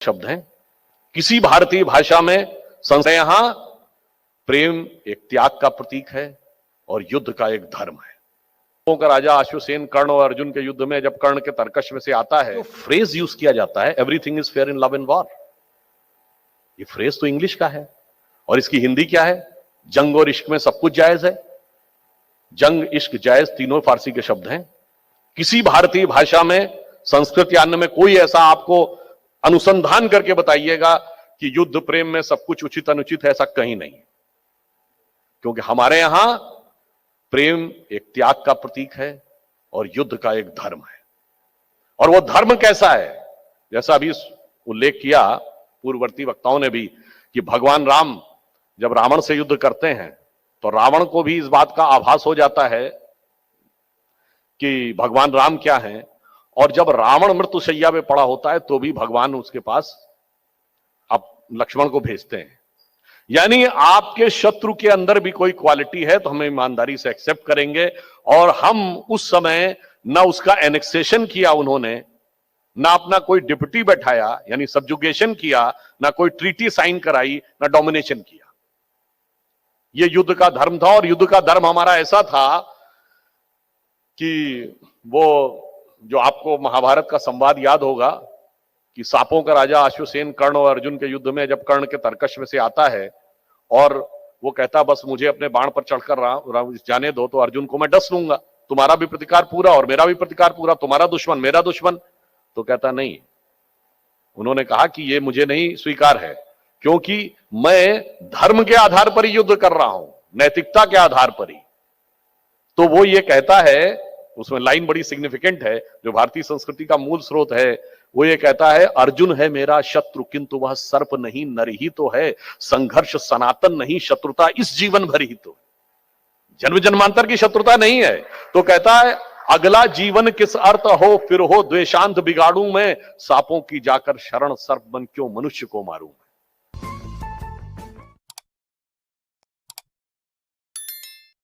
शब्द हैं। किसी भारतीय भाषा में संस्कृत यहां प्रेम एक त्याग का प्रतीक है और युद्ध का एक धर्म है। का राजा अश्वसेन कर्ण और अर्जुन के युद्ध में जब कर्ण के तरकश में से आता है तो फ्रेज यूज किया जाता है, everything is fair in love and war. ये फ्रेज तो इंग्लिश का है और इसकी हिंदी क्या है? जंग और इश्क में सब कुछ जायज है। जंग, इश्क, जायज तीनों फारसी के शब्द हैं। किसी भारतीय भाषा में, संस्कृत या अन्य में कोई ऐसा आपको अनुसंधान करके बताइएगा कि युद्ध प्रेम में सब कुछ उचित अनुचित है, ऐसा कहीं नहीं। क्योंकि हमारे यहां प्रेम एक त्याग का प्रतीक है और युद्ध का एक धर्म है। और वो धर्म कैसा है? जैसा अभी उल्लेख किया पूर्ववर्ती वक्ताओं ने भी कि भगवान राम जब रावण से युद्ध करते हैं तो रावण को भी इस बात का आभास हो जाता है कि भगवान राम क्या हैं। और जब रावण मृत्युशैया पे पड़ा होता है तो भी भगवान उसके पास अब लक्ष्मण को भेजते हैं। यानी आपके शत्रु के अंदर भी कोई क्वालिटी है तो हम ईमानदारी से एक्सेप्ट करेंगे। और हम उस समय ना उसका एनेक्सेशन किया उन्होंने, ना अपना कोई डिप्टी बैठाया यानी सबजुगेशन किया, ना कोई ट्रीटी साइन कराई, ना डोमिनेशन किया। यह युद्ध का धर्म था। और युद्ध का धर्म हमारा ऐसा था कि वो जो आपको महाभारत का संवाद याद होगा कि सांपों का राजा अश्वसेन कर्ण और अर्जुन के युद्ध में जब कर्ण के तरकश में से आता है और वो कहता बस मुझे अपने बाण पर चढ़कर जाने दो तो अर्जुन को मैं डस लूंगा, तुम्हारा भी प्रतिकार पूरा और मेरा भी प्रतिकार पूरा, तुम्हारा दुश्मन मेरा दुश्मन। तो कहता नहीं, उन्होंने कहा कि ये मुझे नहीं स्वीकार है क्योंकि मैं धर्म के आधार पर ही युद्ध कर रहा हूं, नैतिकता के आधार पर ही। तो वो ये कहता है, उसमें लाइन बड़ी सिग्निफिकेंट है जो भारतीय संस्कृति का मूल स्रोत है। वो ये कहता है अर्जुन है मेरा शत्रु किंतु वह सर्प नहीं नर ही तो है, संघर्ष सनातन नहीं शत्रुता इस जीवन भर ही तो, जन्म जन्मांतर की शत्रुता नहीं है। तो कहता है अगला जीवन किस अर्थ हो फिर हो द्वेषांत बिगाड़ू मैं, सांपों की जाकर शरण सर्प बन क्यों मनुष्य को मारूं मैं।